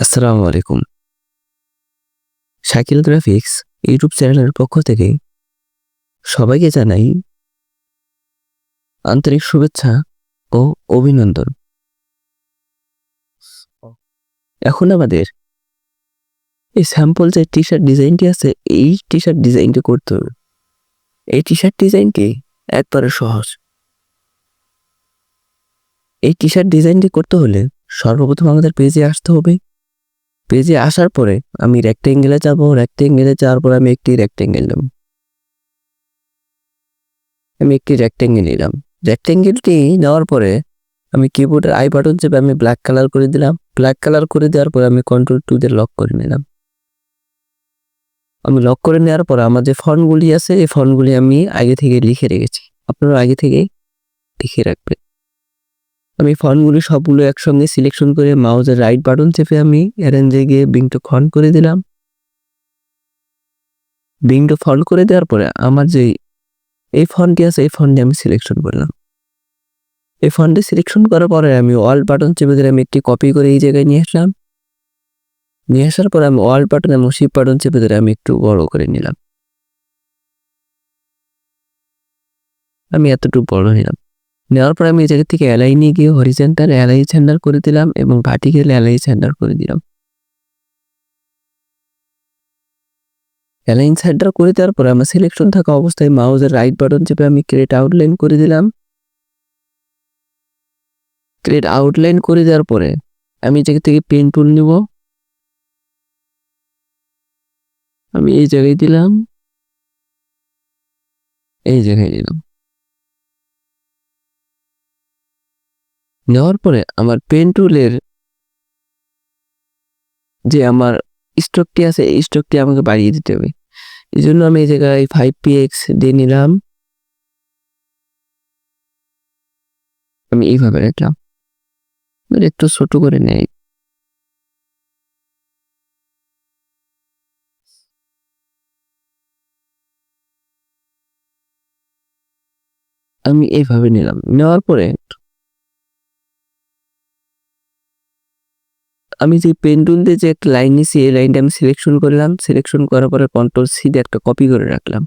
আসসালামু আলাইকুম। Shakil graphics YouTube চ্যানেলের পক্ষ থেকে সবাইকে জানাই আন্তরিক শুভেচ্ছা ও অভিনন্দন। এখন আমাদের এই স্যাম্পল যে টি-শার্ট ডিজাইনটি আছে, এই টি-শার্ট ডিজাইনটি করতে হবে। এই টি-শার্ট ডিজাইনটি একবারে সহজ। এই টি-শার্ট ডিজাইনটি করতে হলে সর্বপ্রথম আমাদের পেজে আসতে হবে। পেজে আসার পরে আমি রেক্টেঙ্গেলে যাব। রেক্টেঙ্গেলে যাওয়ার পর আমি একটি রেক্টেঙ্গেল নেব। আমি একটি রেক্টেঙ্গেল নিলাম। রেক্টেঙ্গেলটি নেওয়ার পরে আমি কিবোর্ডের আই বাটন চেপে আমি ব্ল্যাক কালার করে দিলাম। ব্ল্যাক কালার করে দেওয়ার পরে আমি কন্ট্রোল 2 দিয়ে লক করে নিলাম। আমি লক করে নেওয়ার পর আমার যে ফন্টগুলি আছে, এই ফন্টগুলি আমি আগে থেকে লিখে রেখেছি। আপনারা আগে থেকে লিখে রাখবেন। আমি ফন্টগুলি সবগুলো একসঙ্গে সিলেকশন করে মাউসের রাইট বাটন চেপে আমি অ্যারেঞ্জে গিয়ে বিং টু ফন্ট করে দিলাম। বিং টু ফন্ট করে দেওয়ার পরে আমার যে এই ফন্টটি আছে, এই ফন্টটি আমি সিলেকশন করলাম। এই ফন্টটি সিলেকশন করার পরে আমি অল বাটন চেপে ধরে আমি একটি কপি করে এই জায়গায় নিয়ে আসলাম। নিয়ে আসার পরে আমি অল বাটন এবং শিফট বাটন চেপে ধরে আমি একটু বড় করে নিলাম। আমি এতটুকু বড় নিলাম। নেওয়ার পর আমি এই জায়গা থেকে অ্যালাইনে গিয়ে হরিজন্টাল অ্যালাইন সেন্টার করে দিলাম এবং ভার্টিক্যাল অ্যালাইন সেন্টার করে দিলাম। অ্যালাইন সেন্টার করে দেওয়ার পরে আমার সিলেকশন থাকা অবস্থায় মাউসের রাইট বাটন চেপে আমি ক্রিয়েট আউটলাইন করে দিলাম। ক্রিয়েট আউটলাইন করে দেওয়ার পরে আমি এই জায়গা থেকে পেন টুল নিব। আমি এই জায়গায় দিলাম, এই জায়গায় দিলাম। নেওয়ার পরে আমার পেন টুলের যে আমার স্ট্রোকটি আছে, এই স্ট্রোকটি আমাকে বাড়িয়ে দিতে হবে। এই জন্য আমি এই জায়গায় 5px দিয়ে নিলাম। আমি এইভাবে রাখলাম। একটু ছোট করে নেই। আমি এইভাবে নিলাম। নেওয়ার পরে আমি যে পেন টুল দিয়ে যে একটা লাইন নিছি, এই লাইনটা আমি সিলেকশন করলাম। সিলেকশন করার পরে কন্ট্রোল সি দিয়ে একটা কপি করে রাখলাম।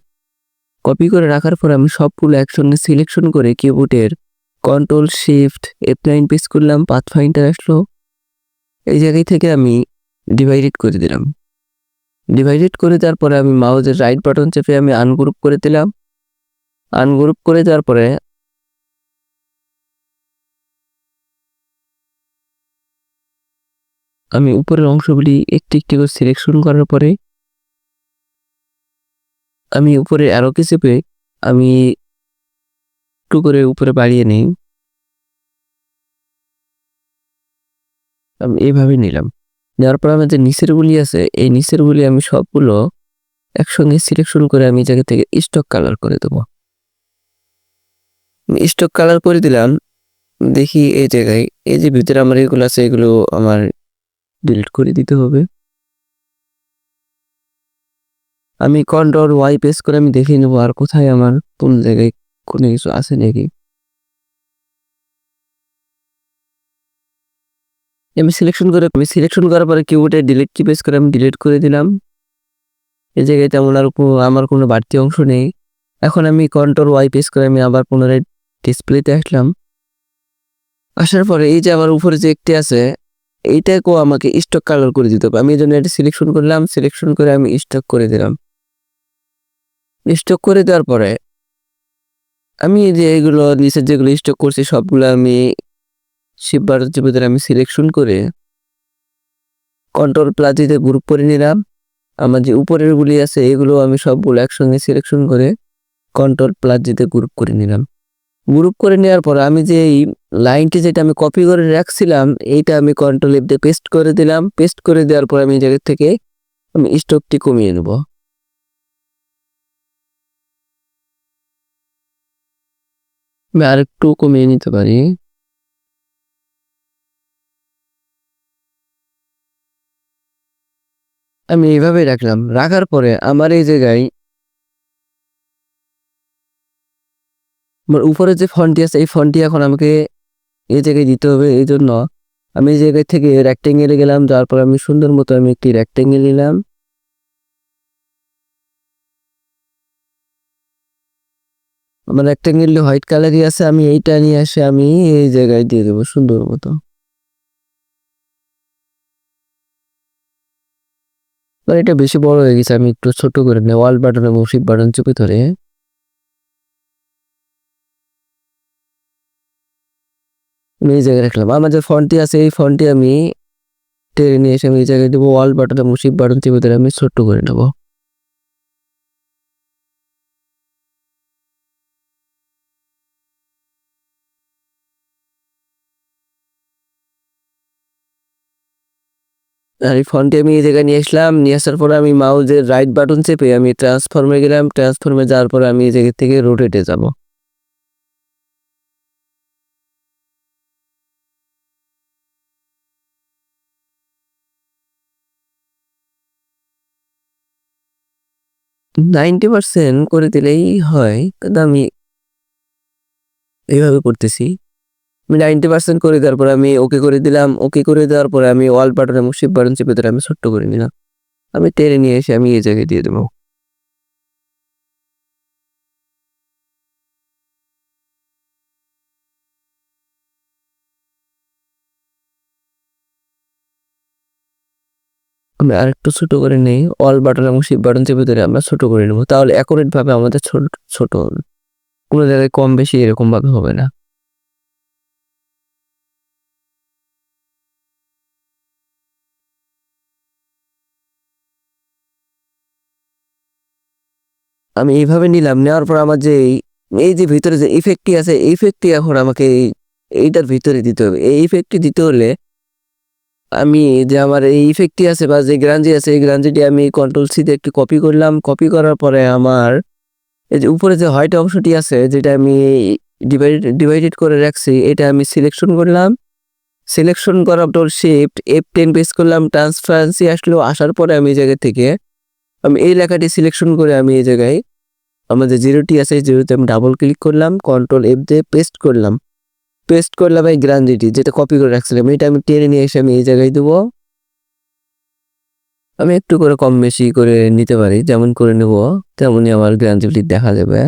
কপি করে রাখার পর আমি সবগুলো একসঙ্গে সিলেকশন করে কিবোর্ডের কন্ট্রোল শিফট F9 প্রেস করলাম। পাথ ফাইন্ডার আসলো। এই জায়গায় থেকে আমি ডিভাইডেড করে দিলাম। ডিভাইডেড করে দেওয়ার পরে আমি মাউসের রাইট বাটন চেপে আমি আনগ্রুপ করে দিলাম। আনগ্রুপ করে দেওয়ার পরে আমি উপরের অংশগুলি একটি একটি করে সিলেকশন করার পরে আমি উপরে অ্যারো কি চেপে আমি একটু করে উপরে বাড়িয়ে নিই। আমি এইভাবে নিলাম। নেওয়ার পর আমার যে নিচেরগুলি আছে, এই নিচেরগুলি আমি সবগুলো একসঙ্গে সিলেকশন করে আমি জায়গা থেকে স্টক কালার করে দেবো। স্টক কালার করে দিলাম। দেখি এই জায়গায় এই যে ভিতরে আমার এগুলো আছে, এগুলো আমার ডিলিট করে দিতে হবে। আমি কন্ট্রোল ওয়াই প্রেস করে আমি দেখে নেবো আর কোথায় আমার কোন জায়গায় কোনো কিছু আছে নাকি। আমি সিলেকশন করার পরে কিবোর্ডে ডিলিট কি প্রেস করে আমি ডিলিট করে দিলাম। এই জায়গায় তেমন আর আমার কোনো বাড়তি অংশ নেই। এখন আমি কন্ট্রোল ওয়াই প্রেস করে আমি আবার পুনরায় ডিসপ্লেতে আসলাম। আসার পরে এই যে আমার উপরে যে একটি আছে, এইটাকেও আমাকে স্টক কালার করে দিতে হবে। আমি এই জন্য এটা সিলেকশন করলাম। সিলেকশন করে আমি স্টক করে দিলাম। স্টক করে দেওয়ার পরে আমি যে এগুলো নিচের যেগুলো স্টক করছি সবগুলো আমি শিফট বাটন চেপে ধরে আমি সিলেকশন করে কন্ট্রোল প্লাস দিয়ে গ্রুপ করে নিলাম। আমার যে উপরের গুলি আছে এগুলো আমি সবগুলো একসঙ্গে সিলেকশন করে কন্ট্রোল প্লাস দিয়ে গ্রুপ করে নিলাম। গ্রুপ করে নেওয়ার পর আমি যে এই লাইনটি যেটা আমি কপি করে রাখছিলাম, এইটা আমি কন্ট্রোল এফ দিয়ে পেস্ট করে দিলাম। পেস্ট করে দেওয়ার পর আমি এই জায়গা থেকে আমি স্টকটি কমিয়ে নেব। আমি আরেকটু কমিয়ে নিতে পারি। আমি এইভাবে রাখলাম। রাখার পরে আমার এই জায়গায় আমার উপরে যে ফন্টটি আছে, এই ফন্টটি এখন আমাকে এই জায়গায় দিতে হবে। এই জন্য আমি এই জায়গা থেকে রেক্টেঙ্গেলে গেলাম, যাওয়ার পর আমি সুন্দর মতো আমি একটি রেক্টেঙ্গেল নিলাম। আমার রেক্টেঙ্গেল হোয়াইট কালারই আছে, আমি এইটা নিয়ে এসে আমি এই জায়গায় দিয়ে দেবো সুন্দর মতো। এটা বেশি বড় হয়ে গেছে, আমি একটু ছোট করে নেই। অল বাটন এবং শিফট বাটন চেপে ধরে আমি এই জায়গায় রাখলাম। আমার যে ফন্টটি আছে এই ফন্টটি আমি টেনে নিয়ে এসে আমি এই জায়গায় দেবো। অল বাটন এবং শিফট বাটন চেপে ধরে আমি ছোট্ট করে নেবো। আর এই ফন্টটি আমি এই জায়গায় নিয়ে আসলাম। নিয়ে আসার পরে আমি মাউসের রাইট বাটন চেপে আমি ট্রান্সফর্মে গেলাম। ট্রান্সফর্মে যাওয়ার পরে আমি এই জায়গা থেকে রোটেটে যাব। নাইনটি পার্সেন্ট করে দিলেই হয়, কিন্তু আমি এইভাবে করতেছি। আমি 90% করে দেওয়ার পরে আমি ওকে করে দিলাম। ওকে করে দেওয়ার পরে আমি অল বাটন এবং শিফট বাটন চেপে ধরে আমি ছোট্ট করে নিলাম। আমি টেনে নিয়ে এসে আমি এই জায়গায় দিয়ে দেবো। আমি আরেকটু ছোট করে নেই। অল বাটন এবং শিফট বাটন চেপে ধরে আমরা ছোট করে নেব। তাহলে অ্যাকুরেট ভাবে আমাদের ছোট ছোট হবে। কোনো জায়গায় কম বেশি এরকম ভাবে হবে না। আমি এইভাবে নিলাম। নেওয়ার পর আমার যে এই যে ভিতরে যে ইফেক্টটি আছে, এই ইফেক্টটি এখন আমাকে এইটার ভিতরে দিতে হবে। এই ইফেক্টটি দিতে হলে আমি যে আমার এই ইফেক্টটি আছে বা যে গ্রাঞ্জি আছে, এই গ্রাঞ্জিটি আমি কন্ট্রোল সি দিয়ে একটু কপি করলাম। কপি করার পরে আমার এই যে উপরে যে হোয়াইট অংশটি আছে, যেটা আমি ডিভাইডেড করে রাখছি, এটা আমি সিলেকশন করলাম। সিলেকশন করার পর শিফট F10 প্রেস করলাম। ট্রান্সপারেন্সি আসলো। আসার পরে আমি এই জায়গা থেকে আমি এই লেখাটি সিলেকশন করে আমি এই জায়গায় আমার যে জিরোটি আছে, এই জিরোতে আমি ডাবল ক্লিক করলাম। কন্ট্রোল F দিয়ে পেস্ট করলাম। পেস্ট করলাম এই গ্রাঞ্জিটি যেটা কপি করে রাখছিলাম, এটা আমি টেনে নিয়ে এসে আমি এই জায়গায় দেবো। আমি একটু করে কম বেশি করে নিতে পারি, যেমন করে নেব তেমনই আমার গ্রাঞ্জিটি দেখা যাবে।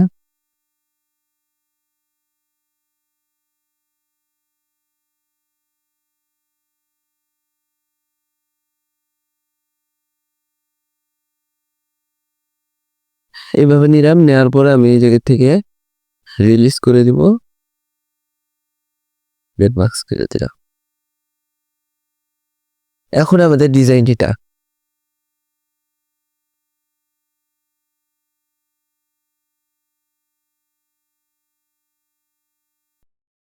এইভাবে নিলাম। নেওয়ার পরে আমি এই জায়গা থেকে রিলিজ করে দিব। রেড মার্কস করে দিলাম। এখন আমাদের ডিজাইনটা